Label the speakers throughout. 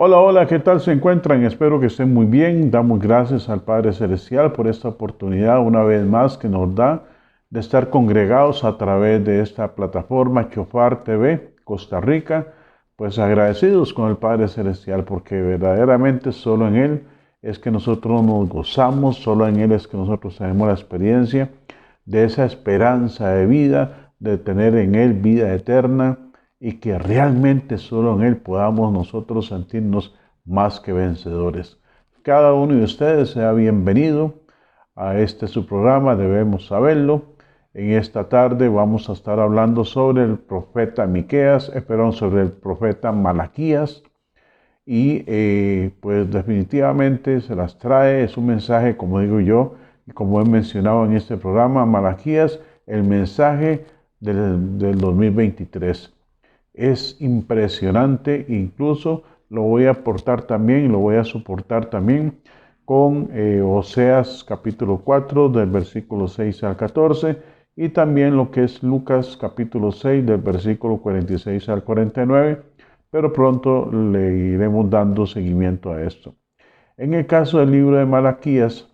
Speaker 1: Hola, hola, ¿qué tal se encuentran? Espero que estén muy bien. Damos gracias al Padre Celestial por esta oportunidad una vez más que nos da de estar congregados a través de esta plataforma Chofar TV Costa Rica. Pues agradecidos con el Padre Celestial porque verdaderamente solo en Él es que nosotros nos gozamos, solo en Él es que nosotros tenemos la experiencia de esa esperanza de vida, de tener en Él vida eterna y que realmente solo en Él podamos nosotros sentirnos más que vencedores. Cada uno de ustedes sea bienvenido a este su programa, debemos saberlo. En esta tarde vamos a estar hablando sobre el profeta Miqueas, sobre el profeta Malaquías y pues definitivamente se las trae, es un mensaje, como digo yo, y como he mencionado en este programa, Malaquías, el mensaje del 2023. Es impresionante, incluso lo voy a aportar también, lo voy a soportar también con Oseas capítulo 4 del versículo 6 al 14 y también lo que es Lucas capítulo 6 del versículo 46 al 49, pero pronto le iremos dando seguimiento a esto. En el caso del libro de Malaquías,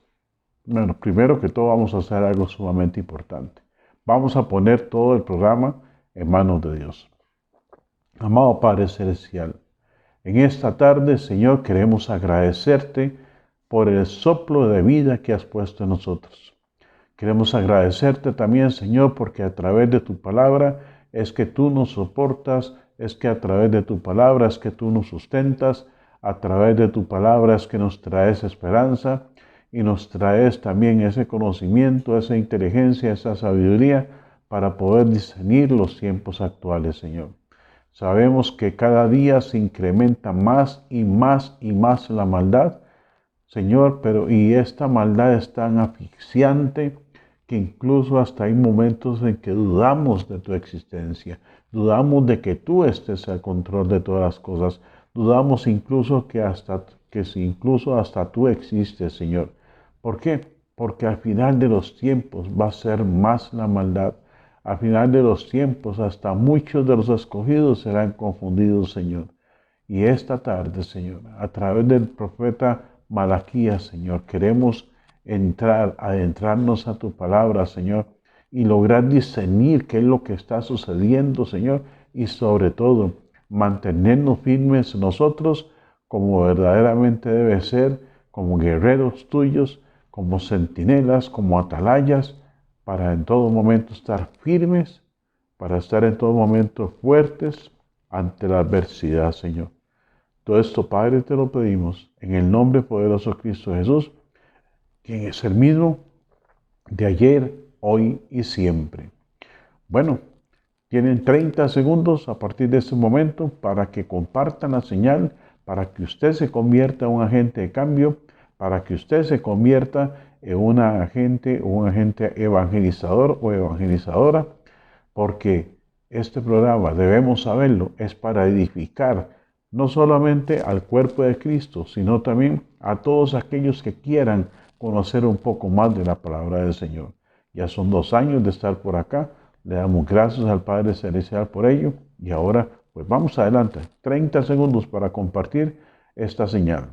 Speaker 1: bueno, primero que todo vamos a hacer algo sumamente importante. Vamos a poner todo el programa en manos de Dios. Amado Padre Celestial, en esta tarde, Señor, queremos agradecerte por el soplo de vida que has puesto en nosotros. Queremos agradecerte también, Señor, porque a través de tu palabra es que tú nos soportas, es que a través de tu palabra es que tú nos sustentas, a través de tu palabra es que nos traes esperanza y nos traes también ese conocimiento, esa inteligencia, esa sabiduría para poder discernir los tiempos actuales, Señor. Sabemos que cada día se incrementa más y más y más la maldad, Señor, y esta maldad es tan asfixiante que incluso hasta hay momentos en que dudamos de tu existencia, dudamos de que tú estés al control de todas las cosas, dudamos incluso que si incluso hasta tú existes, Señor. ¿Por qué? Porque al final de los tiempos va a ser más la maldad. Al final de los tiempos, hasta muchos de los escogidos serán confundidos, Señor. Y esta tarde, Señor, a través del profeta Malaquías, Señor, queremos adentrarnos a tu palabra, Señor, y lograr discernir qué es lo que está sucediendo, Señor, y sobre todo mantenernos firmes nosotros como verdaderamente debe ser, como guerreros tuyos, como centinelas, como atalayas, para en todo momento estar firmes, para estar en todo momento fuertes ante la adversidad, Señor. Todo esto, Padre, te lo pedimos en el nombre poderoso de Cristo Jesús, quien es el mismo de ayer, hoy y siempre. Bueno, tienen 30 segundos a partir de este momento para que compartan la señal, para que usted se convierta en un agente de cambio, para que usted se convierta en un agente evangelizador o evangelizadora, porque este programa, debemos saberlo, es para edificar no solamente al cuerpo de Cristo, sino también a todos aquellos que quieran conocer un poco más de la palabra del Señor. Ya son 2 años de estar por acá, le damos gracias al Padre Celestial por ello y ahora pues vamos adelante, 30 segundos para compartir esta señal.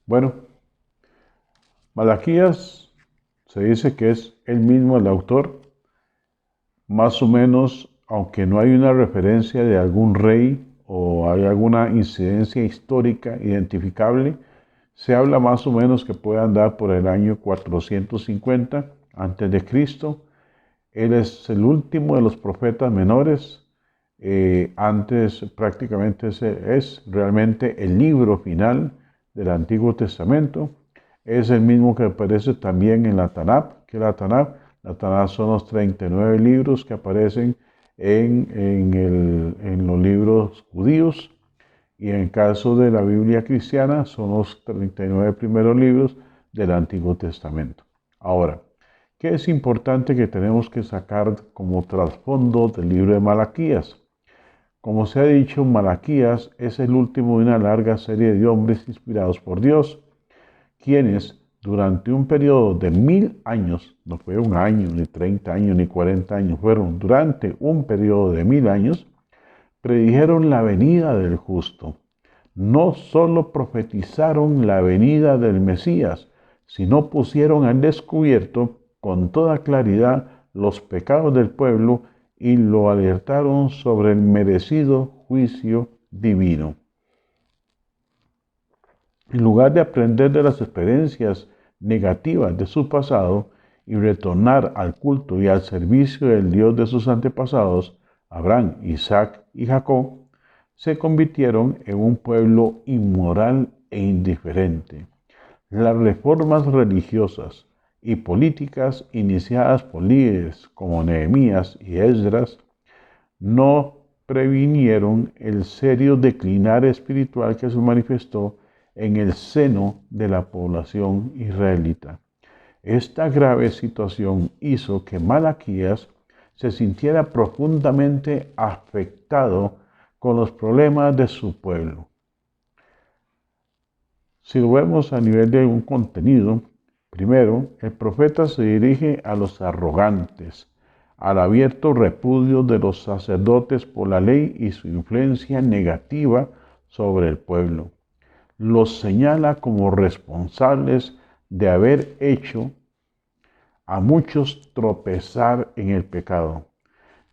Speaker 1: Bueno, Malaquías se dice que es él mismo el autor, más o menos, aunque no hay una referencia de algún rey o hay alguna incidencia histórica identificable, se habla más o menos que puede andar por el año 450 antes de Cristo. Él es el último de los profetas menores. Antes prácticamente es realmente el libro final del Antiguo Testamento. Es el mismo que aparece también en la Tanakh, que la Tanakh son los 39 libros que aparecen en los libros judíos, y en el caso de la Biblia cristiana son los 39 primeros libros del Antiguo Testamento. Ahora, ¿qué es importante que tenemos que sacar como trasfondo del libro de Malaquías? Como se ha dicho, Malaquías es el último de una larga serie de hombres inspirados por Dios, quienes durante un periodo de 1000 años, no fue un año, ni 30 años, ni 40 años, fueron durante un periodo de 1000 años, predijeron la venida del justo. No solo profetizaron la venida del Mesías, sino pusieron al descubierto con toda claridad los pecados del pueblo y lo alertaron sobre el merecido juicio divino. En lugar de aprender de las experiencias negativas de su pasado y retornar al culto y al servicio del Dios de sus antepasados, Abraham, Isaac y Jacob, se convirtieron en un pueblo inmoral e indiferente. Las reformas religiosas y políticas iniciadas por líderes como Nehemías y Esdras no previnieron el serio declinar espiritual que se manifestó en el seno de la población israelita. Esta grave situación hizo que Malaquías se sintiera profundamente afectado con los problemas de su pueblo. Si lo vemos a nivel de un contenido, primero, el profeta se dirige a los arrogantes, al abierto repudio de los sacerdotes por la ley y su influencia negativa sobre el pueblo. Los señala como responsables de haber hecho a muchos tropezar en el pecado.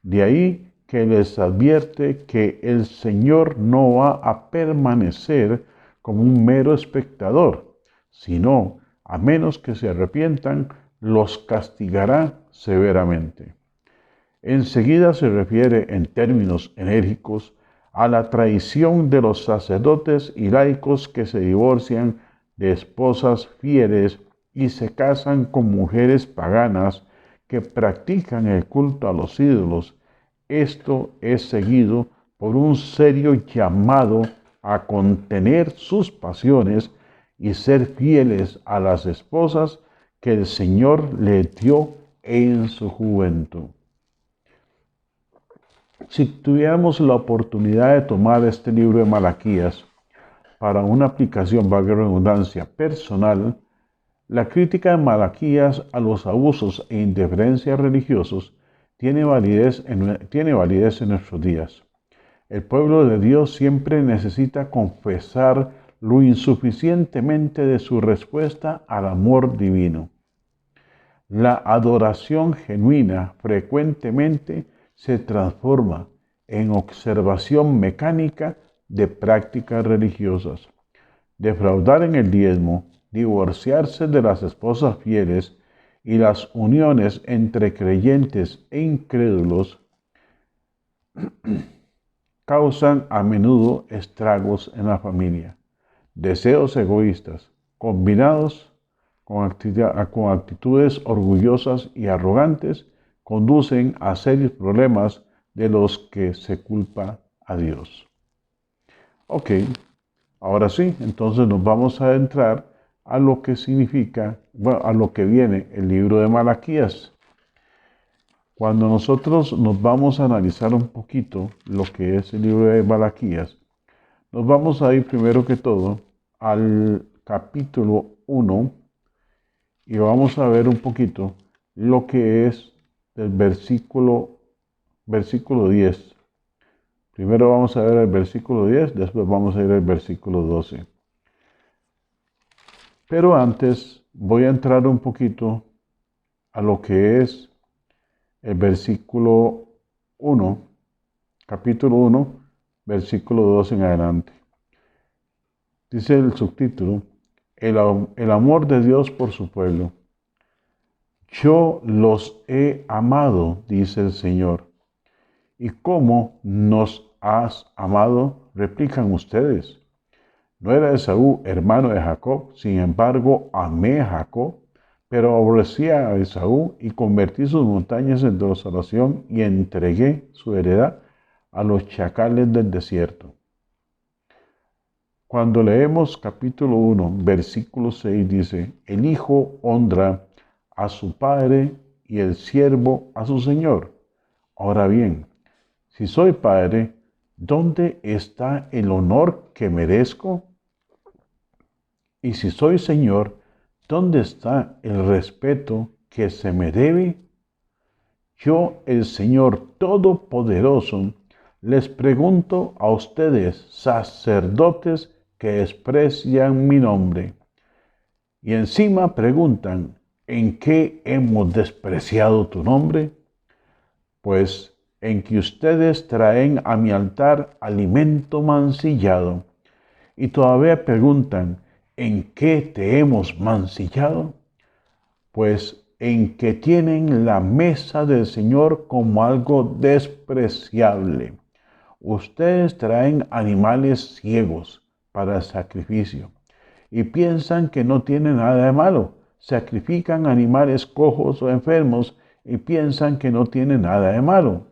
Speaker 1: De ahí que les advierte que el Señor no va a permanecer como un mero espectador, sino, a menos que se arrepientan, los castigará severamente. Enseguida se refiere en términos enérgicos a la traición de los sacerdotes y laicos que se divorcian de esposas fieles y se casan con mujeres paganas que practican el culto a los ídolos. Esto es seguido por un serio llamado a contener sus pasiones y ser fieles a las esposas que el Señor les dio en su juventud. Si tuviéramos la oportunidad de tomar este libro de Malaquías para una aplicación, valga la redundancia, personal, la crítica de Malaquías a los abusos e indiferencias religiosos tiene validez en nuestros días. El pueblo de Dios siempre necesita confesar lo insuficientemente de su respuesta al amor divino. La adoración genuina frecuentemente se transforma en observación mecánica de prácticas religiosas. Defraudar en el diezmo, divorciarse de las esposas fieles y las uniones entre creyentes e incrédulos causan a menudo estragos en la familia. Deseos egoístas, combinados con actitudes orgullosas y arrogantes, conducen a serios problemas de los que se culpa a Dios. Ok, ahora sí, entonces nos vamos a adentrar a lo que significa, a lo que viene el libro de Malaquías. Cuando nosotros nos vamos a analizar un poquito lo que es el libro de Malaquías, nos vamos a ir primero que todo al capítulo 1 y vamos a ver un poquito lo que es el versículo 10. Primero vamos a ver el versículo 10, después vamos a ir al versículo 12. Pero antes voy a entrar un poquito a lo que es el versículo 1, capítulo 1, versículo 2 en adelante. Dice el subtítulo, el amor de Dios por su pueblo. Yo los he amado, dice el Señor. ¿Y cómo nos has amado? Replican ustedes. No era Esaú hermano de Jacob, sin embargo amé a Jacob, pero aborrecí a Esaú y convertí sus montañas en desolación y entregué su heredad a los chacales del desierto. Cuando leemos capítulo 1, versículo 6 dice, el hijo honra a su padre y el siervo a su señor. Ahora bien, si soy padre, ¿dónde está el honor que merezco? Y si soy Señor, ¿dónde está el respeto que se me debe? Yo, el Señor Todopoderoso, les pregunto a ustedes, sacerdotes que desprecian mi nombre, y encima preguntan, ¿en qué hemos despreciado tu nombre? Pues en que ustedes traen a mi altar alimento mancillado, y todavía preguntan, ¿en qué te hemos mancillado? Pues en que tienen la mesa del Señor como algo despreciable. Ustedes traen animales ciegos para el sacrificio y piensan que no tiene nada de malo. Sacrifican animales cojos o enfermos y piensan que no tiene nada de malo.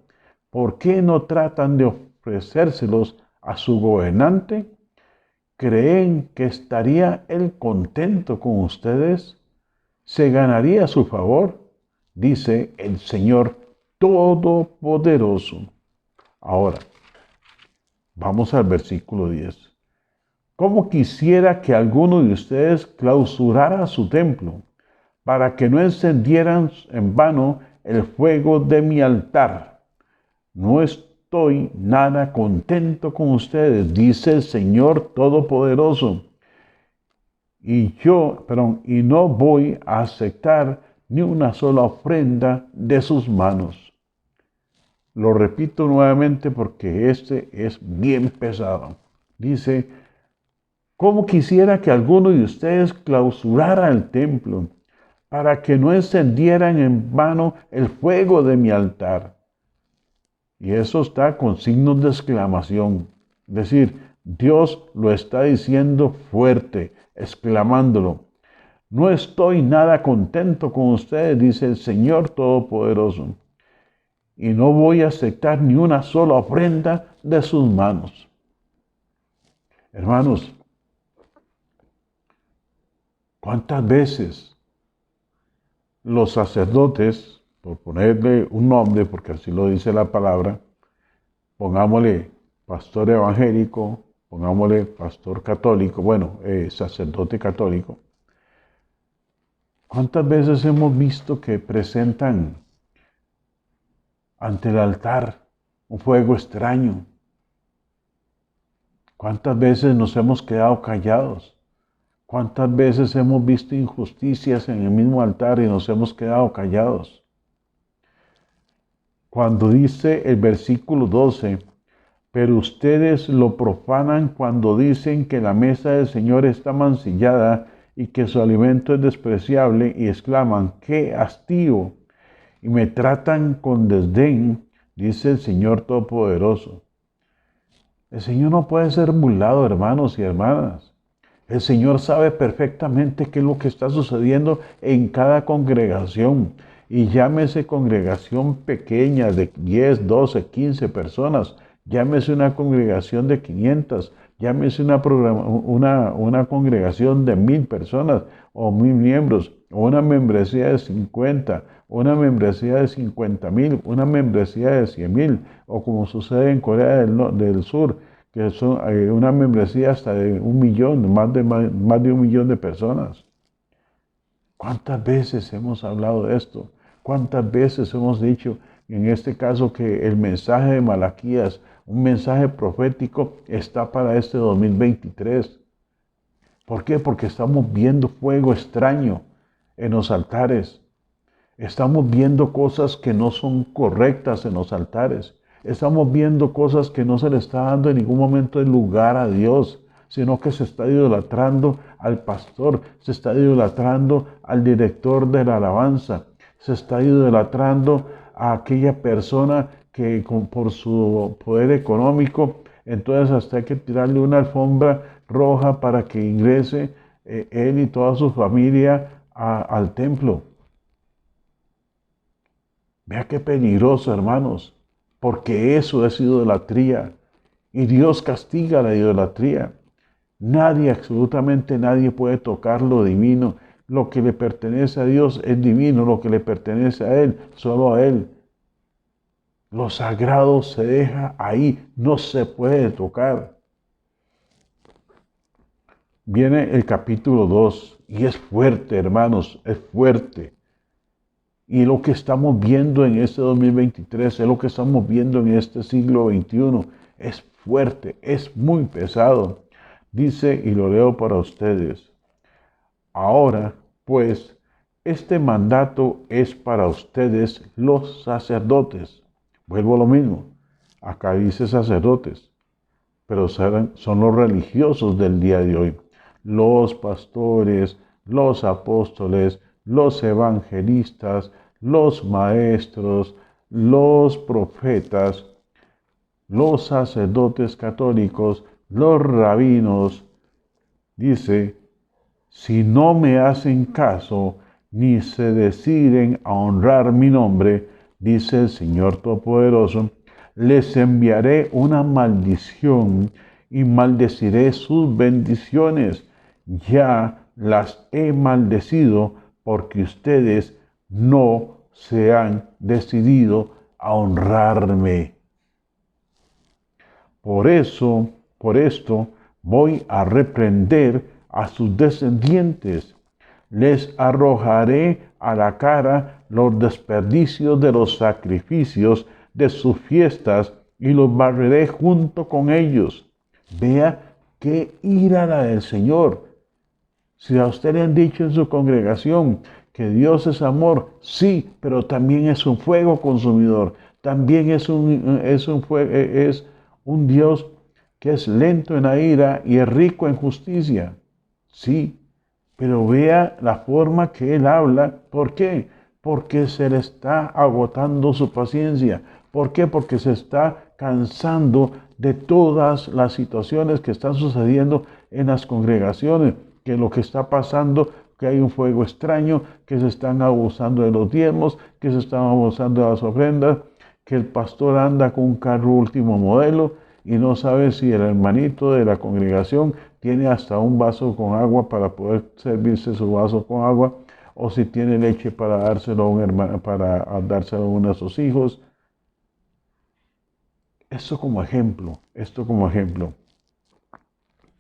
Speaker 1: ¿Por qué no tratan de ofrecérselos a su gobernante? ¿Creen que estaría él contento con ustedes? ¿Se ganaría su favor? Dice el Señor Todopoderoso. Ahora, vamos al versículo 10. ¿Cómo quisiera que alguno de ustedes clausurara su templo para que no encendieran en vano el fuego de mi altar? No estoy nada contento con ustedes, dice el Señor Todopoderoso. Y no voy a aceptar ni una sola ofrenda de sus manos. Lo repito nuevamente porque este es bien pesado. Dice, ¿cómo quisiera que alguno de ustedes clausurara el templo para que no encendieran en vano el fuego de mi altar? Y eso está con signos de exclamación. Es decir, Dios lo está diciendo fuerte, exclamándolo. No estoy nada contento con ustedes, dice el Señor Todopoderoso, y no voy a aceptar ni una sola ofrenda de sus manos. Hermanos, ¿cuántas veces los sacerdotes, por ponerle un nombre, porque así lo dice la palabra, pongámosle pastor evangélico, pongámosle pastor católico, sacerdote católico, ¿cuántas veces hemos visto que presentan ante el altar un fuego extraño? ¿Cuántas veces nos hemos quedado callados? ¿Cuántas veces hemos visto injusticias en el mismo altar y nos hemos quedado callados? Cuando dice el versículo 12, pero ustedes lo profanan cuando dicen que la mesa del Señor está mancillada y que su alimento es despreciable y exclaman, ¡qué hastío! Y me tratan con desdén, dice el Señor Todopoderoso. El Señor no puede ser burlado, hermanos y hermanas. El Señor sabe perfectamente qué es lo que está sucediendo en cada congregación. Y llámese congregación pequeña de 10, 12, 15 personas. Llámese una congregación de 500. Llámese una congregación de 1000 personas o 1000 miembros. O una membresía de 50. Una membresía de 50,000. Una membresía de 100,000. O como sucede en Corea del Sur, que son una membresía hasta de 1,000,000, más de 1,000,000 de personas. ¿Cuántas veces hemos hablado de esto? ¿Cuántas veces hemos dicho, en este caso, que el mensaje de Malaquías, un mensaje profético, está para este 2023? ¿Por qué? Porque estamos viendo fuego extraño en los altares. Estamos viendo cosas que no son correctas en los altares. Estamos viendo cosas que no se le está dando en ningún momento el lugar a Dios, sino que se está idolatrando al pastor, se está idolatrando al director de la alabanza, se está idolatrando a aquella persona que por su poder económico, entonces hasta hay que tirarle una alfombra roja para que ingrese él y toda su familia al templo. Vea qué peligroso, hermanos, porque eso es idolatría y Dios castiga la idolatría. Nadie, absolutamente nadie puede tocar lo divino. Lo que le pertenece a Dios es divino, lo que le pertenece a Él, solo a Él. Lo sagrado se deja ahí, no se puede tocar. Viene el capítulo 2 y es fuerte, hermanos, es fuerte. Y lo que estamos viendo en este 2023, es lo que estamos viendo en este siglo XXI, es fuerte, es muy pesado. Dice, y lo leo para ustedes, ahora, pues, este mandato es para ustedes los sacerdotes. Vuelvo a lo mismo, acá dice sacerdotes, pero son los religiosos del día de hoy. Los pastores, los apóstoles, los evangelistas, los maestros, los profetas, los sacerdotes católicos, los rabinos. Dice, si no me hacen caso, ni se deciden a honrar mi nombre, dice el Señor Todopoderoso, les enviaré una maldición y maldeciré sus bendiciones. Ya las he maldecido porque ustedes no se han decidido a honrarme. Por esto, voy a reprender a sus descendientes. Les arrojaré a la cara los desperdicios de los sacrificios de sus fiestas y los barreré junto con ellos. Vea qué ira la del Señor. Si a usted le han dicho en su congregación que Dios es amor, sí, pero también es un fuego consumidor. También es un Dios que es lento en la ira y es rico en justicia. Sí, pero vea la forma que Él habla. ¿Por qué? Porque se le está agotando su paciencia. ¿Por qué? Porque se está cansando de todas las situaciones que están sucediendo en las congregaciones, que lo que está pasando, que hay un fuego extraño, que se están abusando de los diezmos, que se están abusando de las ofrendas, que el pastor anda con un carro último modelo y no sabe si el hermanito de la congregación tiene hasta un vaso con agua para poder servirse su vaso con agua, o si tiene leche para dárselo a un hermano, para dárselo a uno de sus hijos. Esto como ejemplo.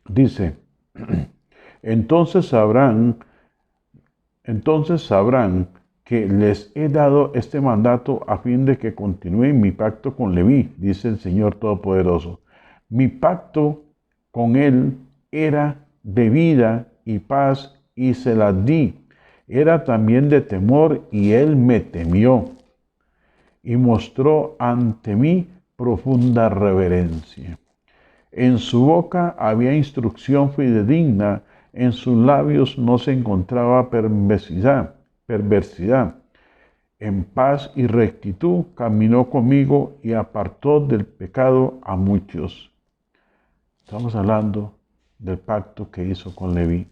Speaker 1: Dice, entonces sabrán que les he dado este mandato a fin de que continúen mi pacto con Leví, dice el Señor Todopoderoso. Mi pacto con él era de vida y paz y se las di. Era también de temor y él me temió y mostró ante mí profunda reverencia. En su boca había instrucción fidedigna, en sus labios no se encontraba perversidad. En paz y rectitud caminó conmigo y apartó del pecado a muchos. Estamos hablando del pacto que hizo con Leví.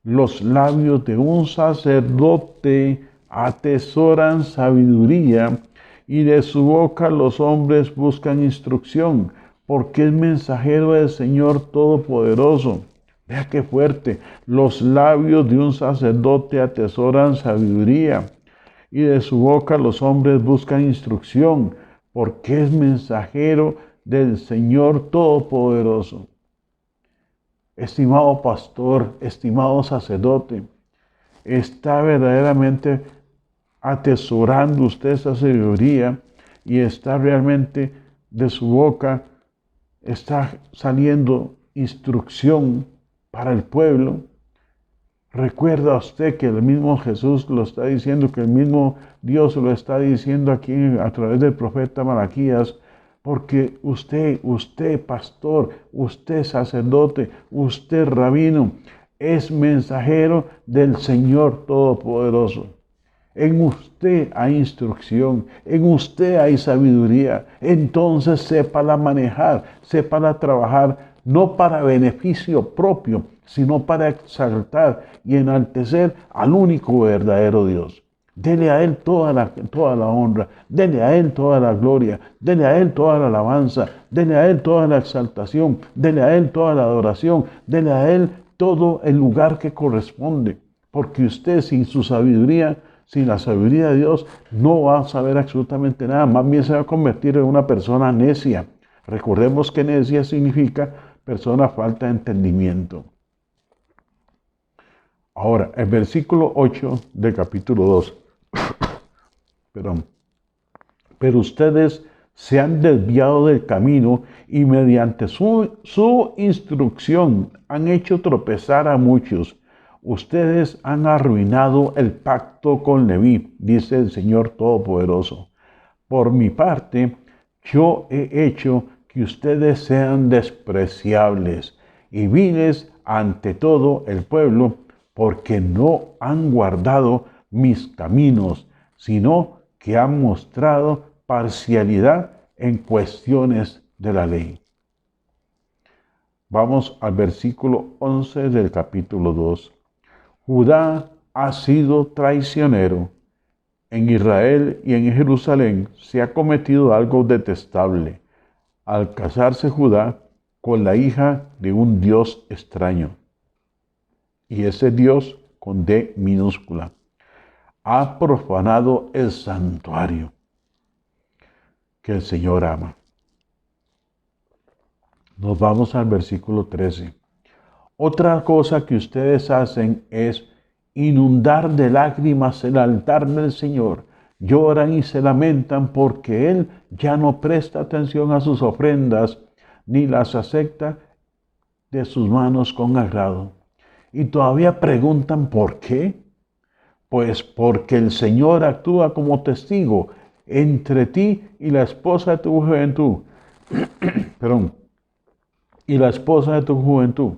Speaker 1: Los labios de un sacerdote atesoran sabiduría y de su boca los hombres buscan instrucción, porque es mensajero del Señor Todopoderoso. Vea qué fuerte. Los labios de un sacerdote atesoran sabiduría y de su boca los hombres buscan instrucción, porque es mensajero del Señor Todopoderoso. Estimado pastor, estimado sacerdote, ¿está verdaderamente atesorando usted esa sabiduría y está realmente de su boca, está saliendo instrucción para el pueblo? Recuerda usted que el mismo Jesús lo está diciendo, que el mismo Dios lo está diciendo aquí a través del profeta Malaquías, porque usted pastor, usted sacerdote, usted rabino, es mensajero del Señor Todopoderoso. En usted hay instrucción, en usted hay sabiduría. Entonces sépala manejar, sépala trabajar, no para beneficio propio, sino para exaltar y enaltecer al único verdadero Dios. Dele a Él toda la honra, dele a Él toda la gloria, dele a Él toda la alabanza, dele a Él toda la exaltación, dele a Él toda la adoración, dele a Él todo el lugar que corresponde. Porque usted sin su sabiduría sin la sabiduría de Dios, no va a saber absolutamente nada. Más bien se va a convertir en una persona necia. Recordemos que necia significa persona falta de entendimiento. Ahora, el versículo 8 del capítulo 2. Perdón. Pero ustedes se han desviado del camino y mediante su instrucción han hecho tropezar a muchos. Ustedes han arruinado el pacto con Leví, dice el Señor Todopoderoso. Por mi parte, yo he hecho que ustedes sean despreciables y viles ante todo el pueblo, porque no han guardado mis caminos, sino que han mostrado parcialidad en cuestiones de la ley. Vamos al versículo 11 del capítulo 2. Judá ha sido traicionero. En Israel y en Jerusalén se ha cometido algo detestable al casarse Judá con la hija de un Dios extraño. Y ese Dios con D minúscula. Ha profanado el santuario que el Señor ama. Nos vamos al versículo 13. Otra cosa que ustedes hacen es inundar de lágrimas el altar del Señor. Lloran y se lamentan porque Él ya no presta atención a sus ofrendas ni las acepta de sus manos con agrado. Y todavía preguntan ¿por qué? Pues porque el Señor actúa como testigo entre ti y la esposa de tu juventud. Y la esposa de tu juventud,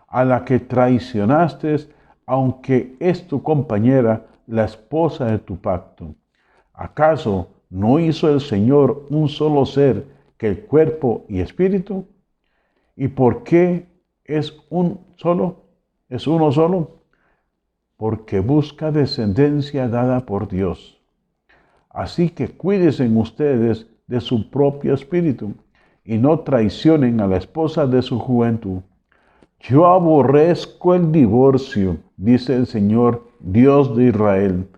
Speaker 1: a la que traicionaste, aunque es tu compañera, la esposa de tu pacto. ¿Acaso no hizo el Señor un solo ser que el cuerpo y espíritu? ¿Y por qué es un solo? ¿Es uno solo? Porque busca descendencia dada por Dios. Así que cuídense ustedes de su propio espíritu y no traicionen a la esposa de su juventud. Yo aborrezco el divorcio, dice el Señor, Dios de Israel,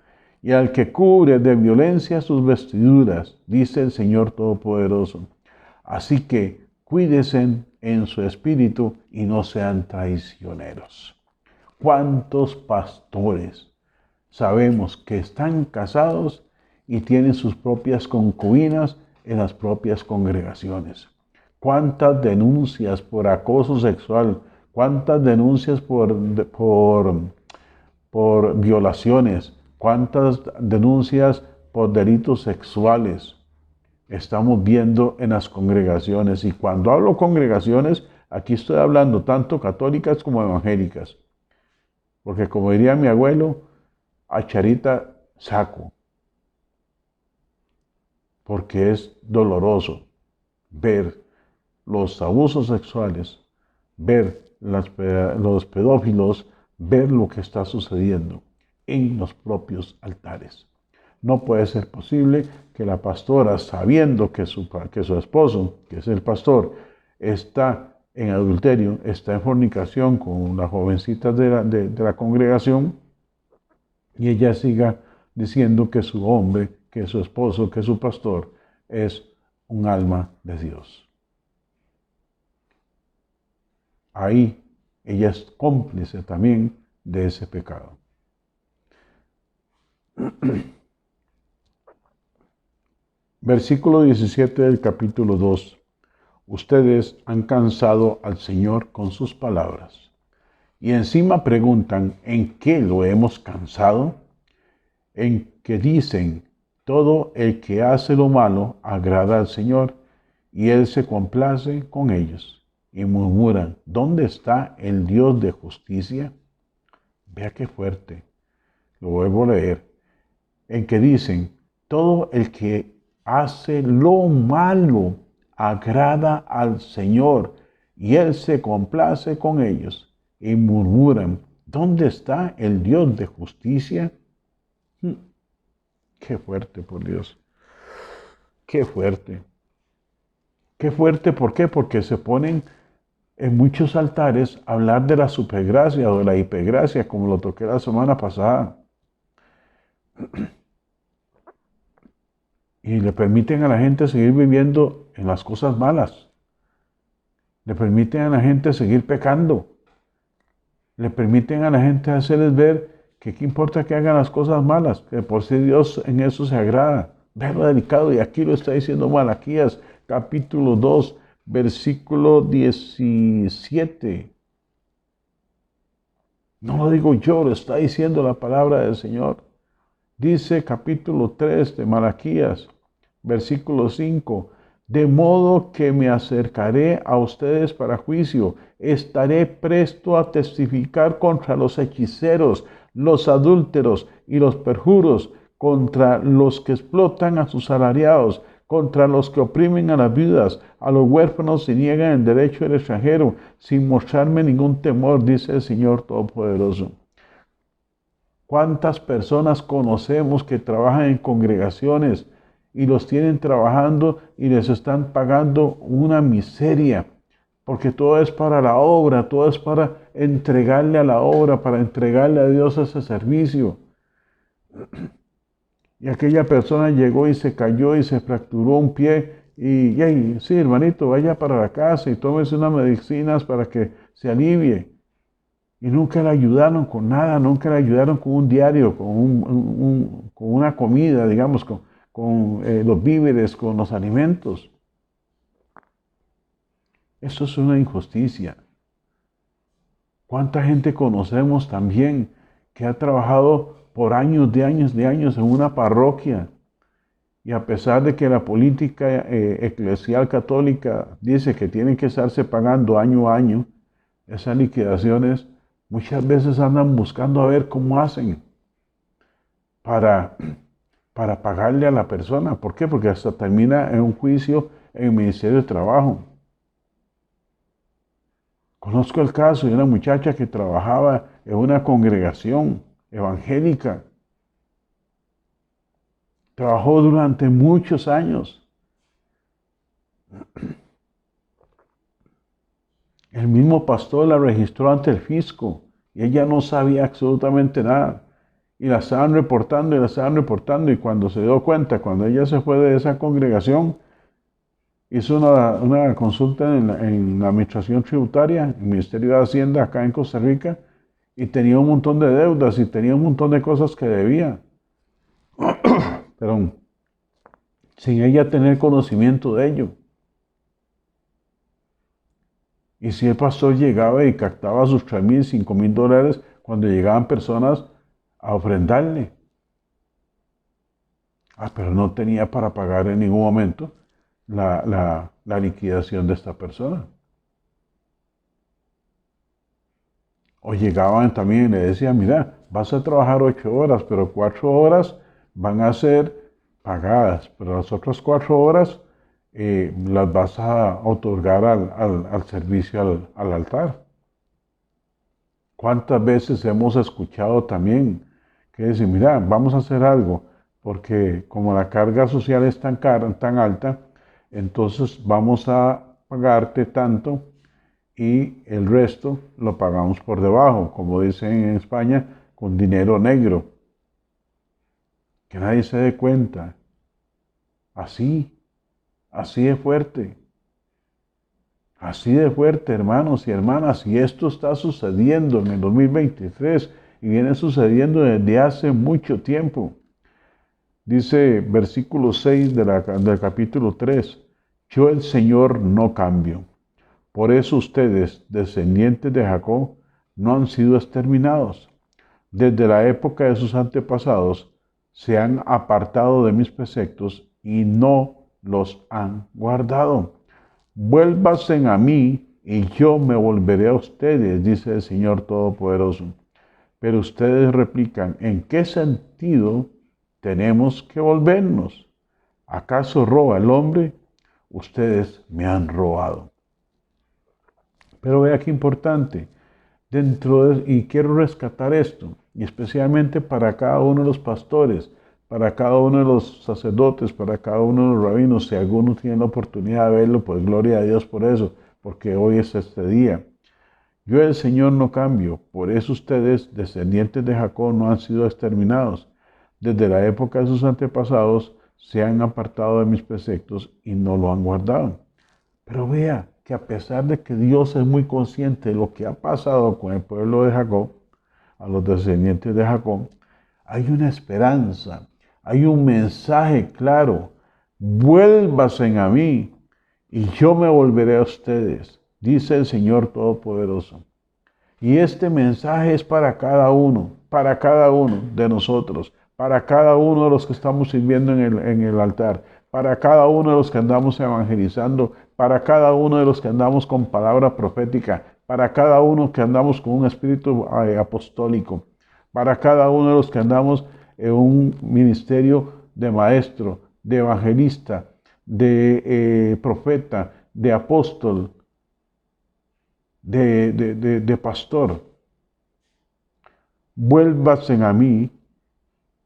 Speaker 1: y al que cubre de violencia sus vestiduras, dice el Señor Todopoderoso. Así que cuídense en su espíritu y no sean traicioneros. ¿Cuántos pastores sabemos que están casados y tienen sus propias concubinas en las propias congregaciones? ¿Cuántas denuncias por acoso sexual? ¿Cuántas denuncias por violaciones? ¿Cuántas denuncias por delitos sexuales estamos viendo en las congregaciones? Y cuando hablo congregaciones, aquí estoy hablando tanto católicas como evangélicas. Porque como diría mi abuelo, a charita saco. Porque es doloroso ver los abusos sexuales, ver los pedófilos, ver lo que está sucediendo en los propios altares. No puede ser posible que la pastora, sabiendo que su esposo, que es el pastor, está en adulterio, está en fornicación con las jovencitas de la congregación, y ella siga diciendo que su hombre, que su esposo, que su pastor es un alma de Dios. Ahí ella es cómplice también de ese pecado. Versículo 17 del capítulo 2. Ustedes han cansado al Señor con sus palabras. Y encima preguntan, ¿en qué lo hemos cansado? En que dicen, todo el que hace lo malo agrada al Señor, y Él se complace con ellos. Y murmuran, ¿dónde está el Dios de justicia? Vea qué fuerte. Lo vuelvo a leer. En que dicen, todo el que hace lo malo agrada al Señor, y Él se complace con ellos. Y murmuran, ¿dónde está el Dios de justicia? Qué fuerte, por Dios. Qué fuerte. Qué fuerte, ¿por qué? Porque se ponen en muchos altares a hablar de la supergracia o de la hipergracia, como lo toqué la semana pasada. Y le permiten a la gente seguir viviendo en las cosas malas. Le permiten a la gente seguir pecando. Le permiten a la gente hacerles ver que qué importa que hagan las cosas malas, que por si Dios en eso se agrada. Ve lo delicado, y aquí lo está diciendo Malaquías, capítulo 2, versículo 17. No lo digo yo, lo está diciendo la palabra del Señor. Dice capítulo 3 de Malaquías, versículo 5, de modo que me acercaré a ustedes para juicio, estaré presto a testificar contra los hechiceros, los adúlteros y los perjuros, contra los que explotan a sus salariados, contra los que oprimen a las viudas, a los huérfanos y niegan el derecho del extranjero, sin mostrarme ningún temor, dice el Señor Todopoderoso. ¿Cuántas personas conocemos que trabajan en congregaciones y los tienen trabajando y les están pagando una miseria? Porque todo es para la obra, todo es para entregarle a la obra, para entregarle a Dios ese servicio. Y aquella persona llegó y se cayó y se fracturó un pie y sí, hermanito, vaya para la casa y tómese unas medicinas para que se alivie. Y nunca le ayudaron con nada, nunca le ayudaron con un diario, con una comida, digamos, con los víveres, con los alimentos. Eso es una injusticia. ¿Cuánta gente conocemos también que ha trabajado por años en una parroquia? Y a pesar de que la política eclesial católica dice que tienen que estarse pagando año a año, esas liquidaciones muchas veces andan buscando a ver cómo hacen para, para pagarle a la persona. ¿Por qué? Porque hasta termina en un juicio en el Ministerio de Trabajo. Conozco el caso de una muchacha que trabajaba en una congregación evangélica. Trabajó durante muchos años. El mismo pastor la registró ante el fisco y ella no sabía absolutamente nada. Y la estaban reportando y la estaban reportando, y cuando se dio cuenta, cuando ella se fue de esa congregación, hizo una consulta en la administración tributaria, en el Ministerio de Hacienda acá en Costa Rica, y tenía un montón de deudas y tenía un montón de cosas que debía. Pero sin ella tener conocimiento de ello. Y si el pastor llegaba y captaba sus 3,000, 5,000 dólares cuando llegaban personas a ofrendarle. Pero no tenía para pagar en ningún momento la liquidación de esta persona. O llegaban también y le decían, mira, vas a trabajar 8 horas, pero 4 horas van a ser pagadas, pero las otras 4 horas las vas a otorgar al servicio al altar. ¿Cuántas veces hemos escuchado también que dicen, mira, vamos a hacer algo, porque como la carga social es tan cara, tan alta, entonces vamos a pagarte tanto y el resto lo pagamos por debajo, como dicen en España, con dinero negro. Que nadie se dé cuenta. Así de fuerte. Así de fuerte, hermanos y hermanas, y esto está sucediendo en el 2023 y viene sucediendo desde hace mucho tiempo. Dice versículo 6 del capítulo 3, yo el Señor no cambio. Por eso ustedes, descendientes de Jacob, no han sido exterminados. Desde la época de sus antepasados se han apartado de mis preceptos y no los han guardado. Vuélvanse a mí y yo me volveré a ustedes, dice el Señor Todopoderoso. Pero ustedes replican, ¿en qué sentido tenemos que volvernos? ¿Acaso roba el hombre? Ustedes me han robado. Pero vea qué importante, y quiero rescatar esto, y especialmente para cada uno de los pastores, para cada uno de los sacerdotes, para cada uno de los rabinos, si alguno tiene la oportunidad de verlo, pues gloria a Dios por eso, porque hoy es este día. Yo el Señor no cambio, por eso ustedes, descendientes de Jacob, no han sido exterminados. desde la época de sus antepasados se han apartado de mis preceptos y no lo han guardado. Pero vea que a pesar de que Dios es muy consciente de lo que ha pasado con el pueblo de Jacob, a los descendientes de Jacob, hay una esperanza, hay un mensaje claro. Vuélvanse a mí y yo me volveré a ustedes, dice el Señor Todopoderoso. Y este mensaje es para cada uno de nosotros, para cada uno de los que estamos sirviendo en el altar, para cada uno de los que andamos evangelizando, para cada uno de los que andamos con palabra profética, para cada uno que andamos con un espíritu apostólico, para cada uno de los que andamos en un ministerio de maestro, de evangelista, de profeta, de apóstol, de pastor. Vuélvanse a mí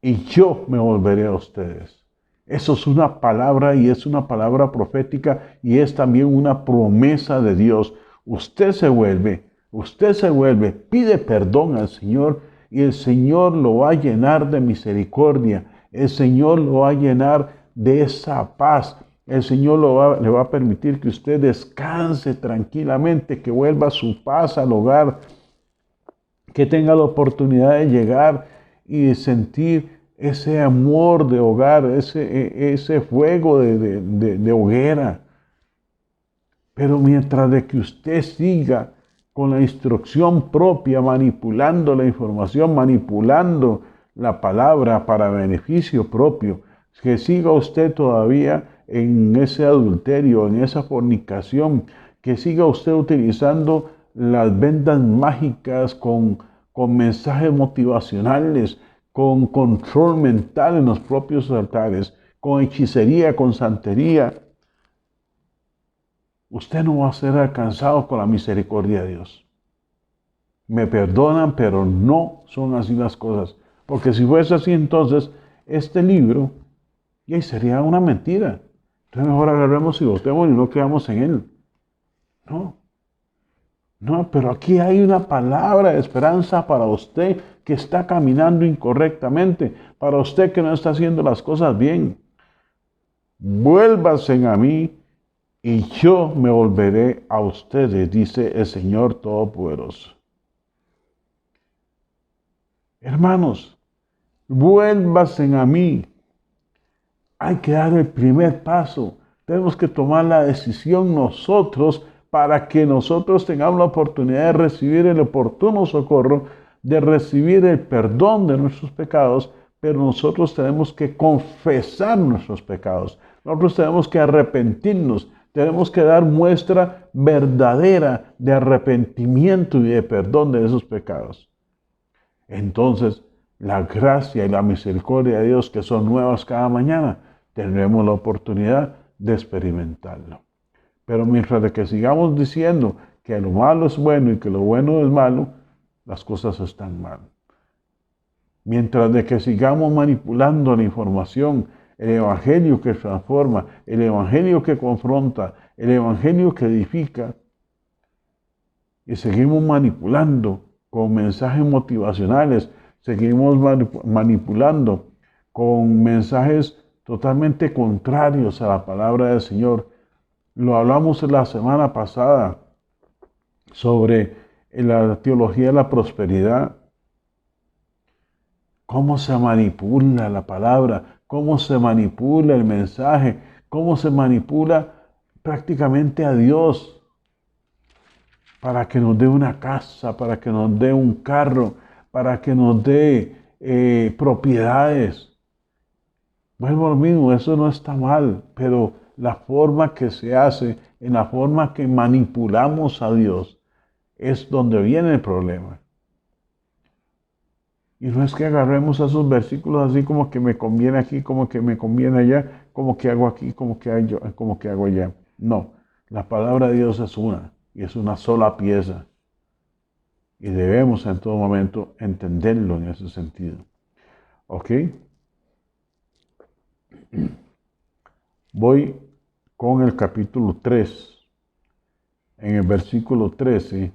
Speaker 1: y yo me volveré a ustedes. Eso es una palabra y es una palabra profética y es también una promesa de Dios. Usted se vuelve, pide perdón al Señor y el Señor lo va a llenar de misericordia. El Señor lo va a llenar de esa paz. El Señor le va a permitir que usted descanse tranquilamente, que vuelva su paz al hogar, que tenga la oportunidad de llegar y de sentir ese amor de hogar, ese fuego de hoguera. Pero mientras de que usted siga con la instrucción propia, manipulando la información, manipulando la palabra para beneficio propio, que siga usted todavía en ese adulterio, en esa fornicación, que siga usted utilizando las vendas mágicas con mensajes motivacionales, con control mental en los propios altares, con hechicería, con santería, usted no va a ser alcanzado con la misericordia de Dios. Me perdonan, pero no son así las cosas. Porque si fuese así, entonces, este libro ya sería una mentira. Entonces mejor agarremos y votemos y no quedamos en él. No, pero aquí hay una palabra de esperanza para usted que está caminando incorrectamente, para usted que no está haciendo las cosas bien. Vuélvanse a mí y yo me volveré a ustedes, dice el Señor Todopoderoso. Hermanos, vuélvanse a mí. Hay que dar el primer paso. Tenemos que tomar la decisión nosotros para que nosotros tengamos la oportunidad de recibir el oportuno socorro, de recibir el perdón de nuestros pecados, pero nosotros tenemos que confesar nuestros pecados. Nosotros tenemos que arrepentirnos, tenemos que dar muestra verdadera de arrepentimiento y de perdón de esos pecados. Entonces, la gracia y la misericordia de Dios, que son nuevas cada mañana, tendremos la oportunidad de experimentarlo. Pero mientras de que sigamos diciendo que lo malo es bueno y que lo bueno es malo, las cosas están mal. Mientras de que sigamos manipulando la información, el evangelio que transforma, el evangelio que confronta, el evangelio que edifica, y seguimos manipulando con mensajes motivacionales, seguimos manipulando con mensajes totalmente contrarios a la palabra del Señor. Lo hablamos la semana pasada sobre la teología de la prosperidad. Cómo se manipula la palabra, cómo se manipula el mensaje, cómo se manipula prácticamente a Dios para que nos dé una casa, para que nos dé un carro, para que nos dé propiedades. Vuelvo a lo mismo, eso no está mal, pero la forma que se hace, en la forma que manipulamos a Dios, es donde viene el problema. Y no es que agarremos esos versículos así como que me conviene aquí, como que me conviene allá, como que hago aquí, como que hago allá. No, la palabra de Dios es una, y es una sola pieza. Y debemos en todo momento entenderlo en ese sentido. ¿Ok? Voy con el capítulo 3, en el versículo 13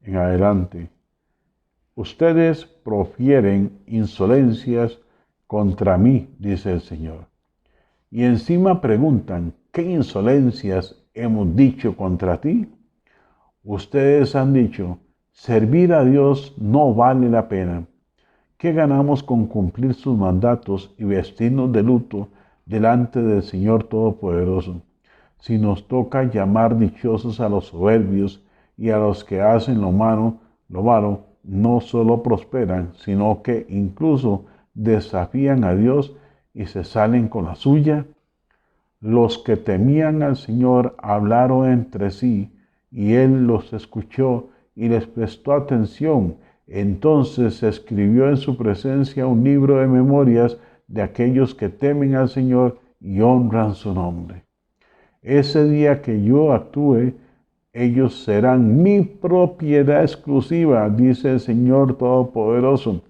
Speaker 1: en adelante. Ustedes profieren insolencias contra mí, dice el Señor. Y encima preguntan, ¿qué insolencias hemos dicho contra ti? Ustedes han dicho, servir a Dios no vale la pena. ¿Qué ganamos con cumplir sus mandatos y vestirnos de luto delante del Señor Todopoderoso? Si nos toca llamar dichosos a los soberbios y a los que hacen lo malo, no solo prosperan, sino que incluso desafían a Dios y se salen con la suya. Los que temían al Señor hablaron entre sí, y Él los escuchó y les prestó atención. Entonces se escribió en su presencia un libro de memorias de aquellos que temen al Señor y honran su nombre. Ese día que yo actúe, ellos serán mi propiedad exclusiva, dice el Señor Todopoderoso.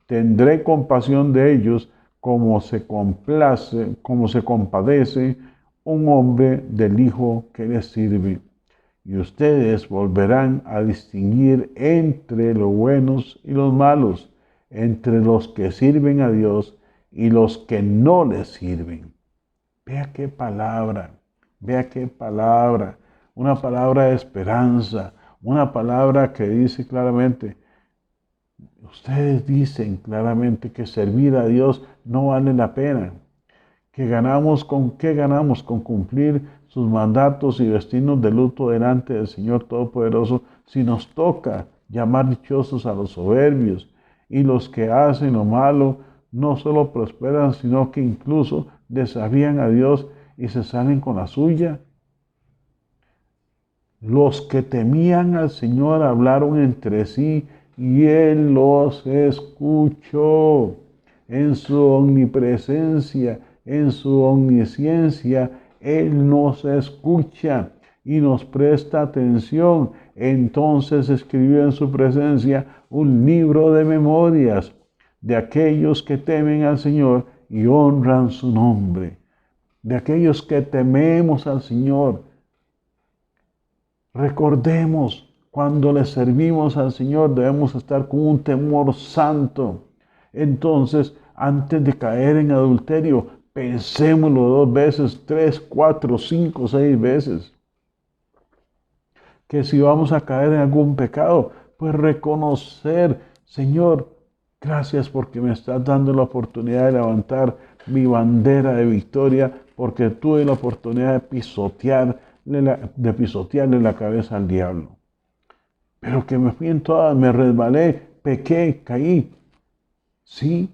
Speaker 1: Tendré compasión de ellos como se compadece un hombre del hijo que les sirve. Y ustedes volverán a distinguir entre los buenos y los malos, entre los que sirven a Dios y los que no les sirven. Vea qué palabra. Vea qué palabra, una palabra de esperanza, una palabra que dice claramente, ustedes dicen claramente que servir a Dios no vale la pena. ¿Qué ganamos con cumplir sus mandatos y vestirnos de luto delante del Señor Todopoderoso si nos toca llamar dichosos a los soberbios? Y los que hacen lo malo no solo prosperan, sino que incluso desafían a Dios y se salen con la suya. Los que temían al Señor hablaron entre sí y Él los escuchó. En su omnipresencia, en su omnisciencia, Él nos escucha y nos presta atención. Entonces escribió en su presencia un libro de memorias de aquellos que temen al Señor y honran su nombre. De aquellos que tememos al Señor. Recordemos, cuando le servimos al Señor debemos estar con un temor santo. Entonces, antes de caer en adulterio, pensémoslo 2 veces, 3, 4, 5, 6 veces. Que si vamos a caer en algún pecado, pues reconocer, Señor, gracias porque me estás dando la oportunidad de levantar mi bandera de victoria, porque tuve la oportunidad de pisotearle la cabeza al diablo. Pero que me fui en todas, me resbalé, pequé, caí. Sí,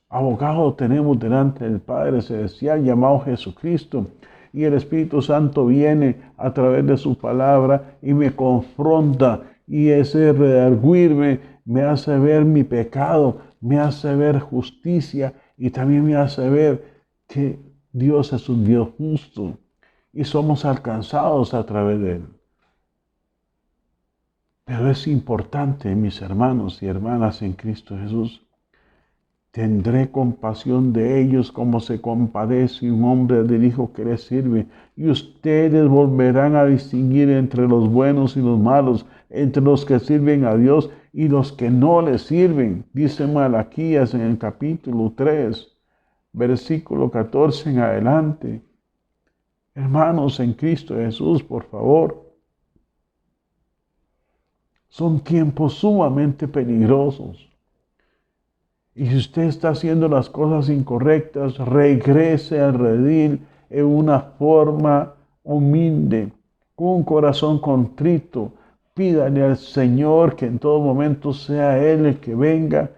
Speaker 1: abogado tenemos delante del Padre Celestial llamado Jesucristo. Y el Espíritu Santo viene a través de su palabra y me confronta. Y ese redarguirme me hace ver mi pecado, me hace ver justicia y también me hace ver que Dios es un Dios justo y somos alcanzados a través de Él. Pero es importante, mis hermanos y hermanas en Cristo Jesús, tendré compasión de ellos como se compadece un hombre del hijo que les sirve. Y ustedes volverán a distinguir entre los buenos y los malos, entre los que sirven a Dios y los que no les sirven. Dice Malaquías en el capítulo 3, versículo 14 en adelante. Hermanos en Cristo Jesús, por favor. Son tiempos sumamente peligrosos. Y si usted está haciendo las cosas incorrectas, regrese al redil en una forma humilde, con un corazón contrito. Pídale al Señor que en todo momento sea Él el que venga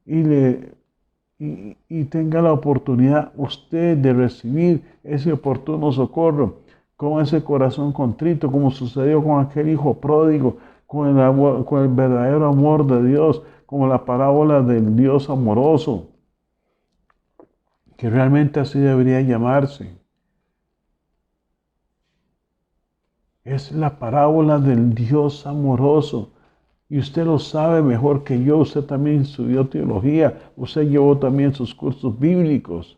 Speaker 1: y tenga la oportunidad usted de recibir ese oportuno socorro con ese corazón contrito, como sucedió con aquel hijo pródigo, con el verdadero amor de Dios, como la parábola del Dios amoroso, que realmente así debería llamarse. Es la parábola del Dios amoroso. Y usted lo sabe mejor que yo. Usted también estudió teología. Usted llevó también sus cursos bíblicos.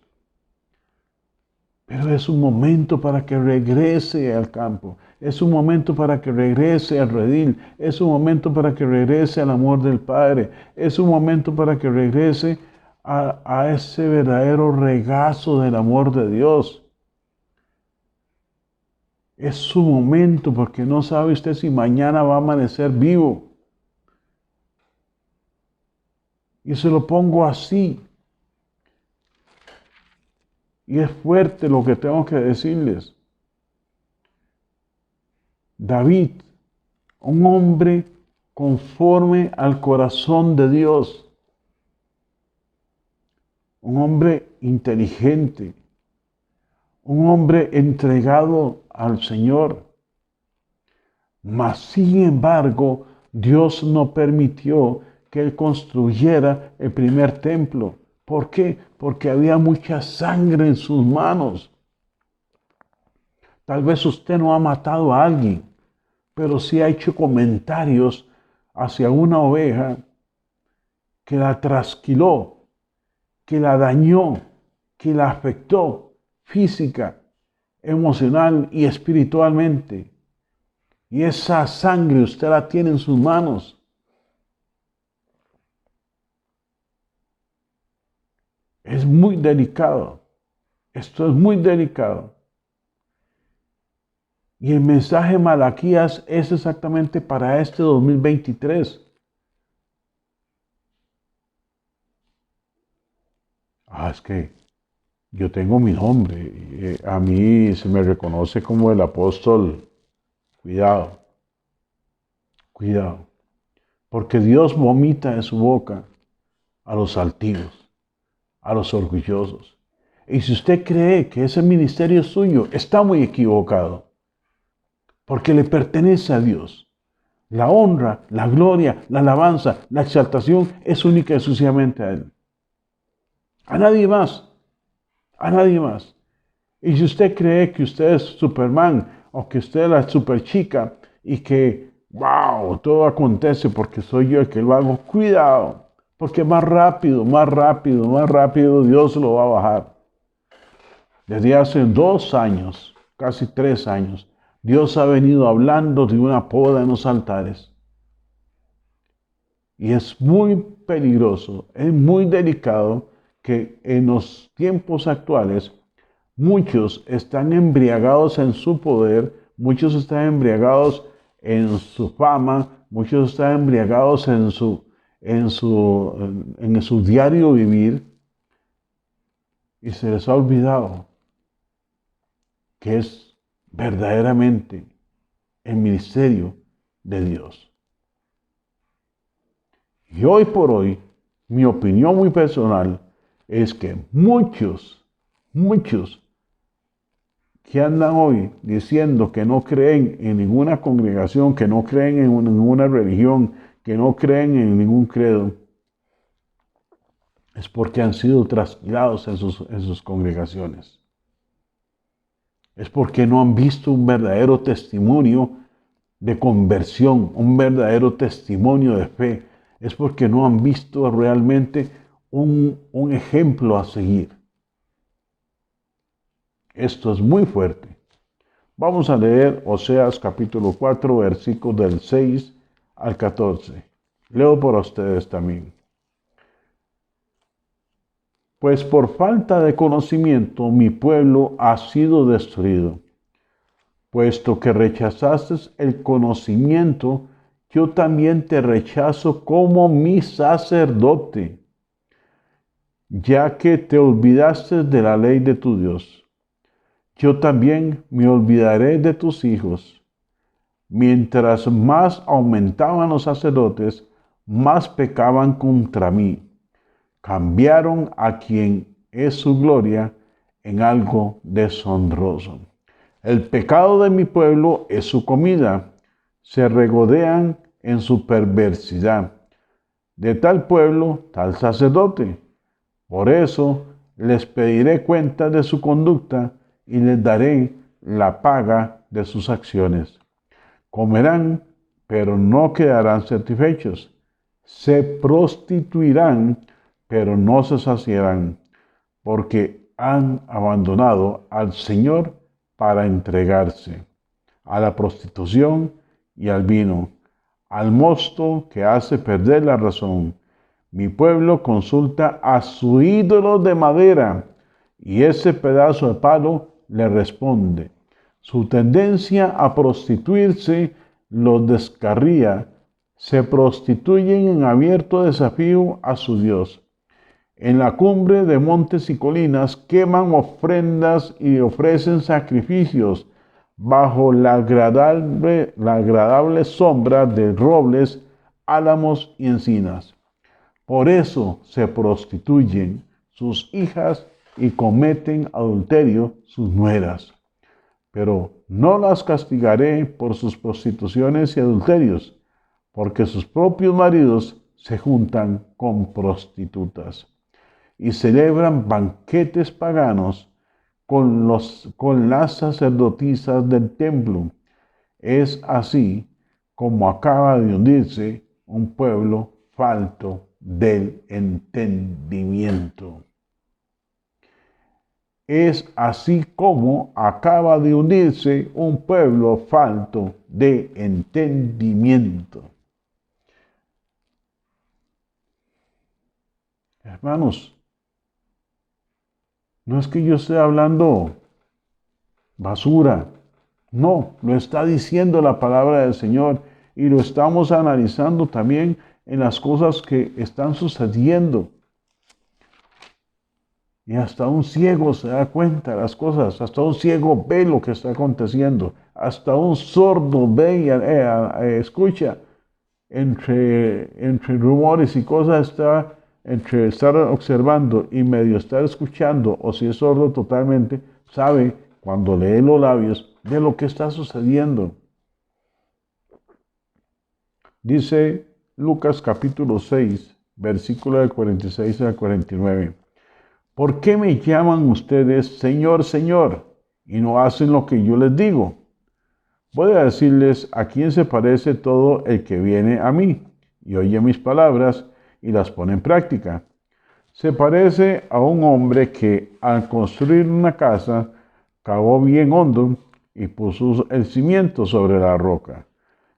Speaker 1: Pero es un momento para que regrese al campo. Es un momento para que regrese al redil. Es un momento para que regrese al amor del Padre. Es un momento para que regrese a ese verdadero regazo del amor de Dios. Es su momento, porque no sabe usted si mañana va a amanecer vivo. Y se lo pongo así. Y es fuerte lo que tengo que decirles. David, un hombre conforme al corazón de Dios, un hombre inteligente, un hombre entregado al Señor. Mas, sin embargo, Dios no permitió que él construyera el primer templo. ¿Por qué? Porque había mucha sangre en sus manos. Tal vez usted no ha matado a alguien, pero sí ha hecho comentarios hacia una oveja que la trasquiló, que la dañó, que la afectó física, emocional y espiritualmente. Y esa sangre usted la tiene en sus manos. Es muy delicado. Esto es muy delicado. Y el mensaje de Malaquías es exactamente para este 2023. Es que yo tengo mi nombre. A mí se me reconoce como el apóstol. Cuidado, cuidado. Porque Dios vomita de su boca a los altivos, a los orgullosos. Y si usted cree que ese ministerio es suyo, está muy equivocado. Porque le pertenece a Dios. La honra, la gloria, la alabanza, la exaltación es única y exclusivamente a Él. A nadie más. A nadie más. Y si usted cree que usted es Superman o que usted es la superchica y que, wow, todo acontece porque soy yo el que lo hago, cuidado. Porque más rápido, más rápido, más rápido Dios lo va a bajar. Desde hace 2 años, casi 3 años, Dios ha venido hablando de una poda en los altares. Y es muy peligroso, es muy delicado que en los tiempos actuales muchos están embriagados en su poder, muchos están embriagados en su fama, muchos están embriagados en su diario vivir y se les ha olvidado que es verdaderamente el ministerio de Dios. Y hoy por hoy, mi opinión muy personal es que muchos que andan hoy diciendo que no creen en ninguna congregación, que no creen en ninguna religión, que no creen en ningún credo, es porque han sido trasquilados en sus congregaciones. Es porque no han visto un verdadero testimonio de conversión, un verdadero testimonio de fe. Es porque no han visto realmente un ejemplo a seguir. Esto es muy fuerte. Vamos a leer Oseas capítulo 4, versículos del 6 al 14. Leo para ustedes también. Pues por falta de conocimiento mi pueblo ha sido destruido. Puesto que rechazaste el conocimiento, yo también te rechazo como mi sacerdote, ya que te olvidaste de la ley de tu Dios. Yo también me olvidaré de tus hijos. Mientras más aumentaban los sacerdotes, más pecaban contra mí. Cambiaron a quien es su gloria en algo deshonroso. El pecado de mi pueblo es su comida. Se regodean en su perversidad. De tal pueblo, tal sacerdote. Por eso les pediré cuenta de su conducta y les daré la paga de sus acciones. Comerán, pero no quedarán satisfechos. Se prostituirán, pero no se saciarán, porque han abandonado al Señor para entregarse a la prostitución y al vino, al mosto que hace perder la razón. Mi pueblo consulta a su ídolo de madera y ese pedazo de palo le responde. Su tendencia a prostituirse los descarría. Se prostituyen en abierto desafío a su Dios. En la cumbre de montes y colinas queman ofrendas y ofrecen sacrificios bajo la agradable sombra de robles, álamos y encinas. Por eso se prostituyen sus hijas y cometen adulterio sus nueras. Pero no las castigaré por sus prostituciones y adulterios, porque sus propios maridos se juntan con prostitutas y celebran banquetes paganos con las sacerdotisas del templo. Es así como acaba de hundirse un pueblo falto del entendimiento. Es así como acaba de hundirse un pueblo falto de entendimiento. Hermanos, no es que yo esté hablando basura, no, lo está diciendo la palabra del Señor y lo estamos analizando también en las cosas que están sucediendo. Y hasta un ciego se da cuenta de las cosas, hasta un ciego ve lo que está aconteciendo, hasta un sordo ve y escucha entre rumores y cosas, está entre estar observando y medio estar escuchando, o si es sordo totalmente, sabe cuando lee los labios de lo que está sucediendo. Dice Lucas capítulo 6, versículo del 46 al 49. ¿Por qué me llaman ustedes Señor, Señor, y no hacen lo que yo les digo? Voy a decirles a quién se parece todo el que viene a mí y oye mis palabras y las pone en práctica. Se parece a un hombre que al construir una casa cavó bien hondo y puso el cimiento sobre la roca.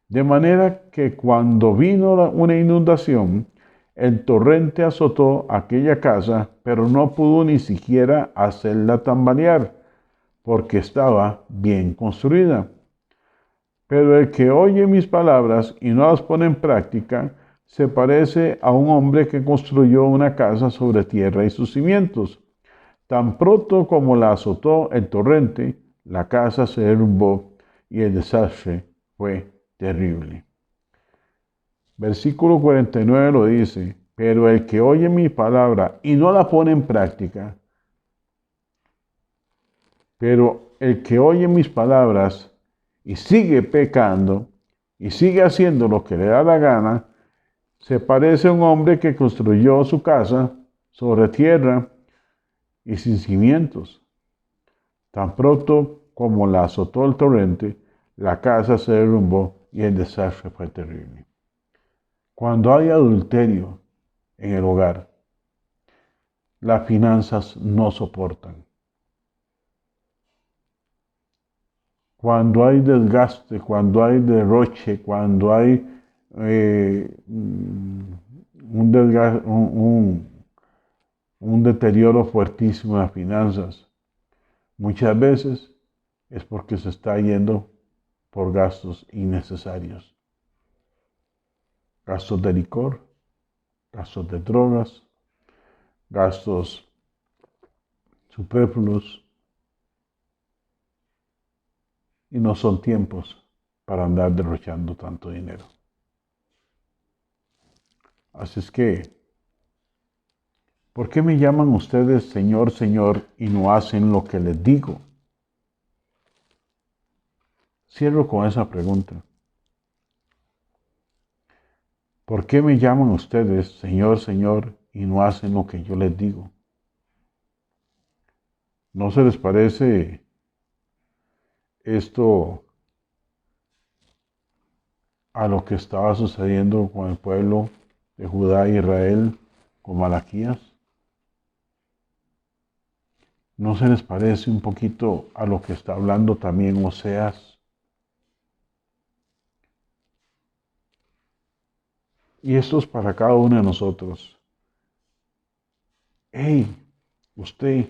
Speaker 1: De manera que cuando vino una inundación, el torrente azotó aquella casa, pero no pudo ni siquiera hacerla tambalear, porque estaba bien construida. Pero el que oye mis palabras y no las pone en práctica, se parece a un hombre que construyó una casa sobre tierra y sus cimientos. Tan pronto como la azotó el torrente, la casa se derrumbó y el desastre fue terrible. Versículo 49 lo dice, pero el que oye mi palabra y no la pone en práctica, pero el que oye mis palabras y sigue pecando y sigue haciendo lo que le da la gana, se parece a un hombre que construyó su casa sobre tierra y sin cimientos. Tan pronto como la azotó el torrente, la casa se derrumbó y el desastre fue terrible. Cuando hay adulterio en el hogar, las finanzas no soportan. Cuando hay desgaste, cuando hay derroche, cuando hay un deterioro fuertísimo en las finanzas, muchas veces es porque se está yendo por gastos innecesarios. Gastos de licor, gastos de drogas, gastos superfluos. Y no son tiempos para andar derrochando tanto dinero. Así es que, ¿por qué me llaman ustedes Señor, Señor y no hacen lo que les digo? Cierro con esa pregunta. ¿Por qué me llaman ustedes Señor, Señor y no hacen lo que yo les digo? ¿No se les parece esto a lo que estaba sucediendo con el pueblo de Judá e Israel con Malaquías? ¿No se les parece un poquito a lo que está hablando también Oseas? Y esto es para cada uno de nosotros. hey, usted,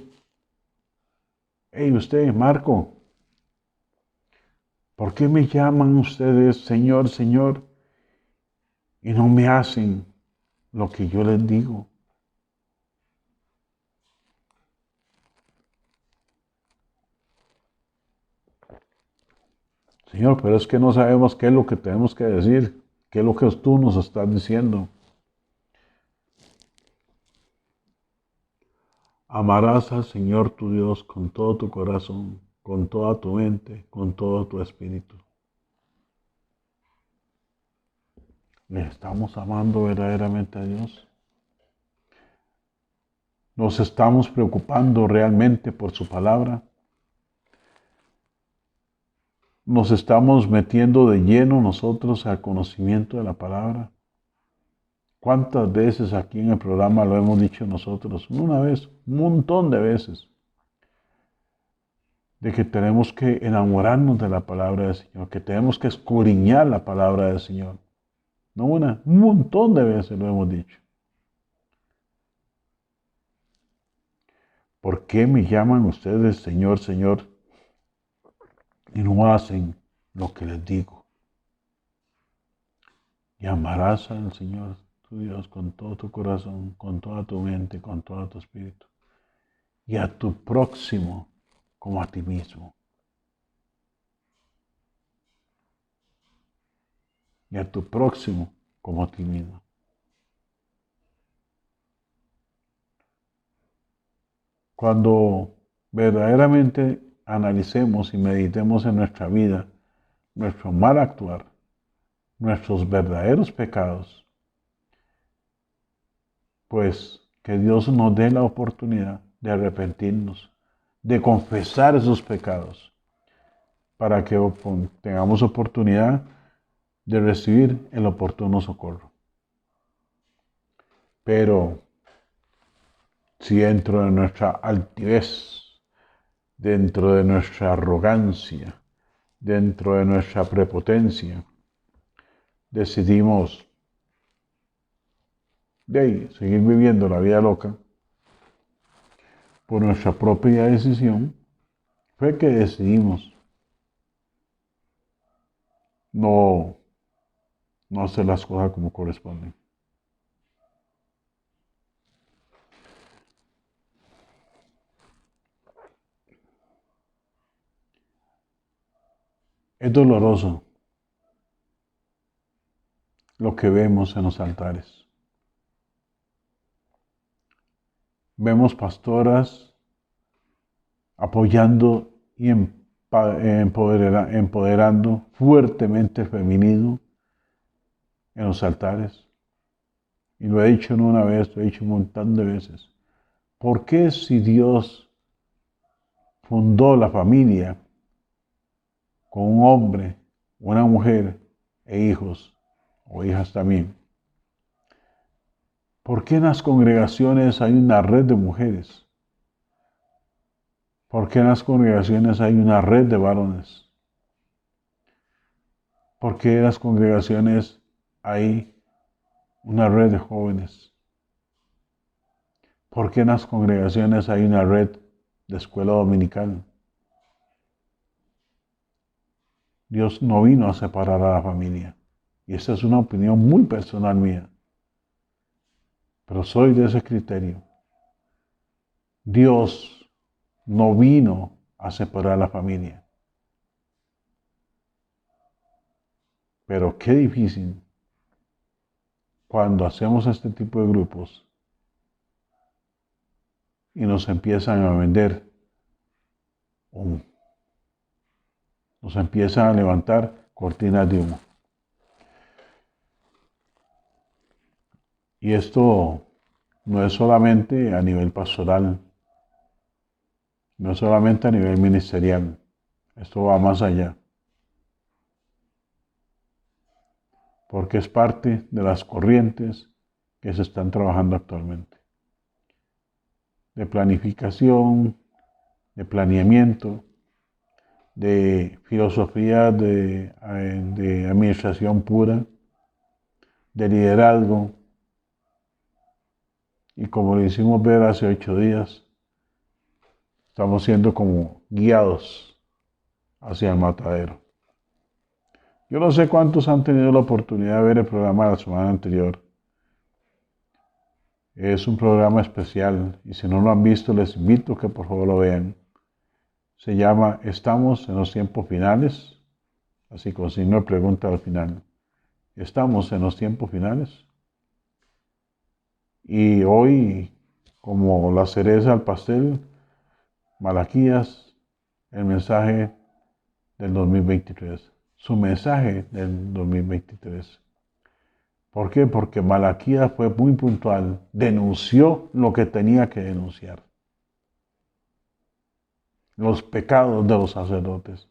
Speaker 1: hey, usted, Marco, ¿por qué me llaman ustedes Señor, Señor y no me hacen lo que yo les digo? Señor, pero es que no sabemos qué es lo que tenemos que decir, qué es lo que tú nos estás diciendo. Amarás al Señor tu Dios con todo tu corazón, con toda tu mente, con todo tu espíritu. ¿Le estamos amando verdaderamente a Dios? ¿Nos estamos preocupando realmente por su palabra? ¿Nos estamos metiendo de lleno nosotros al conocimiento de la palabra? ¿Cuántas veces aquí en el programa lo hemos dicho nosotros? Una vez, un montón de veces, de que tenemos que enamorarnos de la palabra del Señor, que tenemos que escudriñar la palabra del Señor. No una, un montón de veces lo hemos dicho. ¿Por qué me llaman ustedes Señor, Señor y no hacen lo que les digo? Y amarás al Señor tu Dios con todo tu corazón, con toda tu mente, con todo tu espíritu. Y a tu próximo como a ti mismo. Y a tu próximo como a ti mismo. Cuando verdaderamente analicemos y meditemos en nuestra vida, nuestro mal actuar, nuestros verdaderos pecados, pues que Dios nos dé la oportunidad de arrepentirnos, de confesar esos pecados, para que tengamos oportunidad de recibir el oportuno socorro. Pero si dentro de nuestra altivez, dentro de nuestra arrogancia, dentro de nuestra prepotencia, decidimos seguir viviendo la vida loca por nuestra propia decisión, fue que decidimos no hacer las cosas como corresponden. Es doloroso lo que vemos en los altares. Vemos pastoras apoyando y empoderando fuertemente el feminismo en los altares. Y lo he dicho no una vez, lo he dicho un montón de veces. ¿Por qué si Dios fundó la familia con un hombre, una mujer e hijos o hijas también? ¿Por qué en las congregaciones hay una red de mujeres? ¿Por qué en las congregaciones hay una red de varones? ¿Por qué en las congregaciones hay una red de jóvenes? ¿Por qué en las congregaciones hay una red de escuela dominical? Dios no vino a separar a la familia. Y esa es una opinión muy personal mía. Pero soy de ese criterio. Dios no vino a separar a la familia. Pero qué difícil cuando hacemos este tipo de grupos y nos empiezan a vender, nos empiezan a levantar cortinas de humo. Y esto no es solamente a nivel pastoral, no es solamente a nivel ministerial, esto va más allá. Porque es parte de las corrientes que se están trabajando actualmente. De planificación, de planeamiento, de filosofía de administración pura, de liderazgo, Y como lo hicimos ver hace 8 días, estamos siendo como guiados hacia el matadero. Yo no sé cuántos han tenido la oportunidad de ver el programa de la semana anterior. Es un programa especial y si no lo han visto les invito a que por favor lo vean. Se llama Estamos en los tiempos finales, así con signo de pregunta al final. ¿Estamos en los tiempos finales? Y hoy, como la cereza al pastel, Malaquías, el mensaje del 2023. Su mensaje del 2023. ¿Por qué? Porque Malaquías fue muy puntual, denunció lo que tenía que denunciar. Los pecados de los sacerdotes,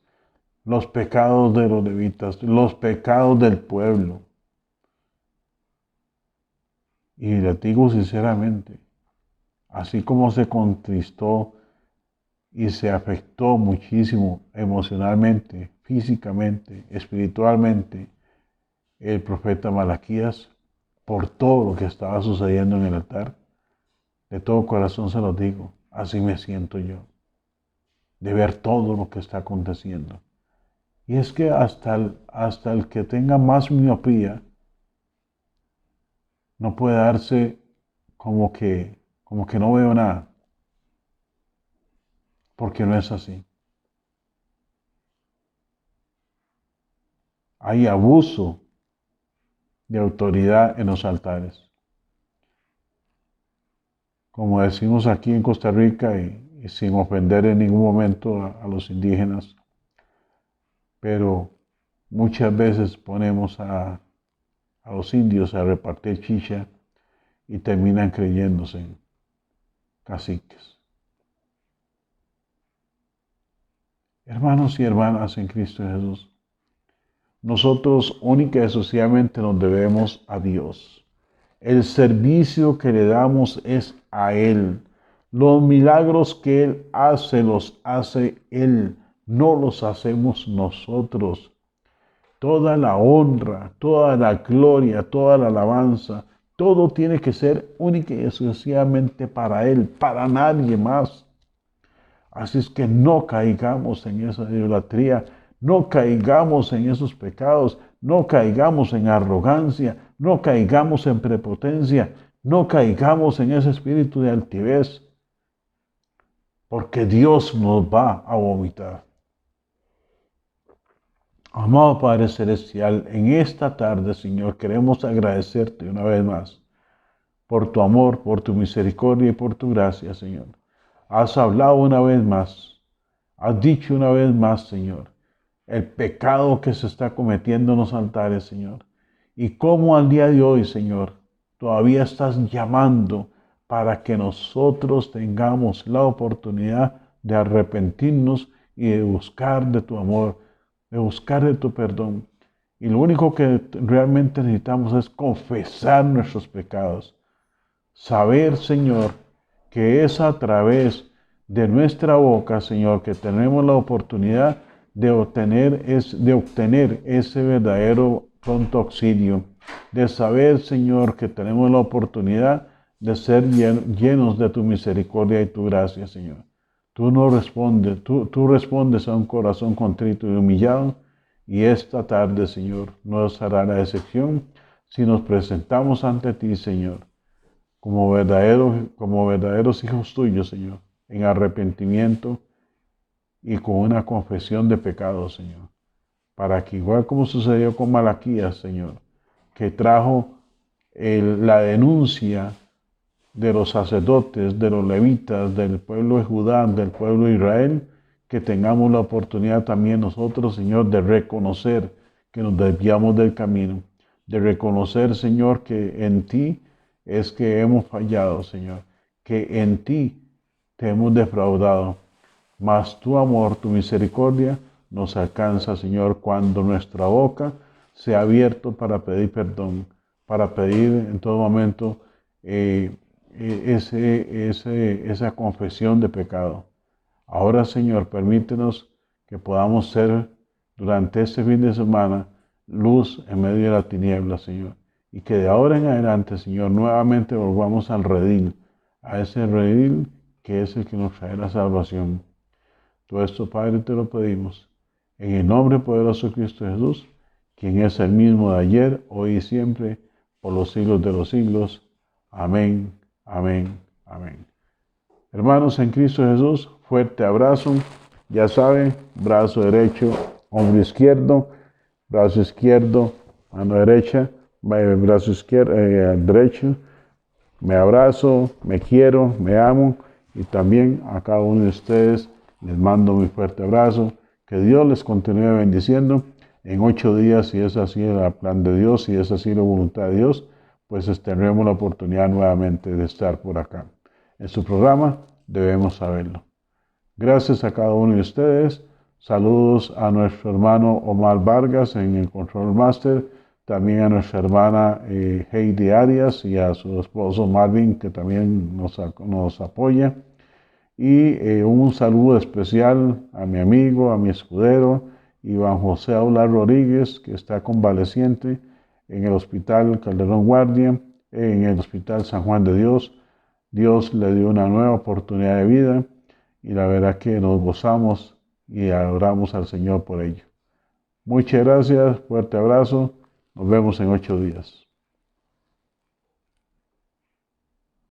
Speaker 1: los pecados de los levitas, los pecados del pueblo. Y le digo sinceramente, así como se contristó y se afectó muchísimo emocionalmente, físicamente, espiritualmente, el profeta Malaquías por todo lo que estaba sucediendo en el altar, de todo corazón se lo digo, así me siento yo, de ver todo lo que está aconteciendo. Y es que hasta el que tenga más miopía no puede darse como que no veo nada, porque no es así. Hay abuso de autoridad en los altares. Como decimos aquí en Costa Rica y sin ofender en ningún momento a los indígenas, pero muchas veces ponemos a los indios a repartir chicha y terminan creyéndose caciques. Hermanos y hermanas en Cristo Jesús, nosotros única y exclusivamente nos debemos a Dios. El servicio que le damos es a Él. Los milagros que Él hace, los hace Él, no los hacemos nosotros. Toda la honra, toda la gloria, toda la alabanza, todo tiene que ser única y exclusivamente para Él, para nadie más. Así es que no caigamos en esa idolatría, no caigamos en esos pecados, no caigamos en arrogancia, no caigamos en prepotencia, no caigamos en ese espíritu de altivez, porque Dios nos va a vomitar. Amado Padre Celestial, en esta tarde, Señor, queremos agradecerte una vez más por tu amor, por tu misericordia y por tu gracia, Señor. Has hablado una vez más, has dicho una vez más, Señor, el pecado que se está cometiendo en los altares, Señor. Y cómo al día de hoy, Señor, todavía estás llamando para que nosotros tengamos la oportunidad de arrepentirnos y de buscar de tu amor, de buscar de tu perdón. Y lo único que realmente necesitamos es confesar nuestros pecados. Saber, Señor, que es a través de nuestra boca, Señor, que tenemos la oportunidad de obtener ese verdadero pronto auxilio. De saber, Señor, que tenemos la oportunidad de ser llenos de tu misericordia y tu gracia, Señor. Tú no respondes, tú respondes a un corazón contrito y humillado. Y esta tarde, Señor, no hará la excepción si nos presentamos ante ti, Señor, como verdaderos hijos tuyos, Señor, en arrepentimiento y con una confesión de pecados, Señor. Para que igual como sucedió con Malaquías, Señor, que trajo la denuncia de los sacerdotes, de los levitas, del pueblo de Judá, del pueblo de Israel, que tengamos la oportunidad también nosotros, Señor, de reconocer que nos desviamos del camino, de reconocer, Señor, que en ti es que hemos fallado, Señor, que en ti te hemos defraudado, mas tu amor, tu misericordia nos alcanza, Señor, cuando nuestra boca se ha abierto para pedir perdón, para pedir en todo momento esa confesión de pecado. Ahora, Señor, permítenos que podamos ser durante este fin de semana luz en medio de la tiniebla, Señor. y que de ahora en adelante, Señor, nuevamente volvamos al redil, a ese redil que es el que nos trae la salvación. Todo esto, Padre, te lo pedimos en el nombre poderoso de Cristo Jesús, quien es el mismo de ayer, hoy y siempre, por los siglos de los siglos. Amén, amén, amén. Hermanos en Cristo Jesús, fuerte abrazo. Ya saben, brazo derecho, hombro izquierdo, brazo izquierdo, mano derecha, brazo izquierdo, derecho. Me abrazo, me quiero, me amo y también a cada uno de ustedes les mando muy fuerte abrazo. Que Dios les continúe bendiciendo. En 8 días, si es así el plan de Dios, si es así la voluntad de Dios, pues tendremos la oportunidad nuevamente de estar por acá. En su programa debemos saberlo. Gracias a cada uno de ustedes. Saludos a nuestro hermano Omar Vargas en el Control Master, también a nuestra hermana Heidi Arias y a su esposo Marvin, que también nos apoya. Y un saludo especial a mi amigo, a mi escudero, Iván José Aula Rodríguez, que está convaleciente en el Hospital Calderón Guardia, en el Hospital San Juan de Dios. Dios le dio una nueva oportunidad de vida y la verdad que nos gozamos y adoramos al Señor por ello. Muchas gracias, fuerte abrazo, nos vemos en 8 días.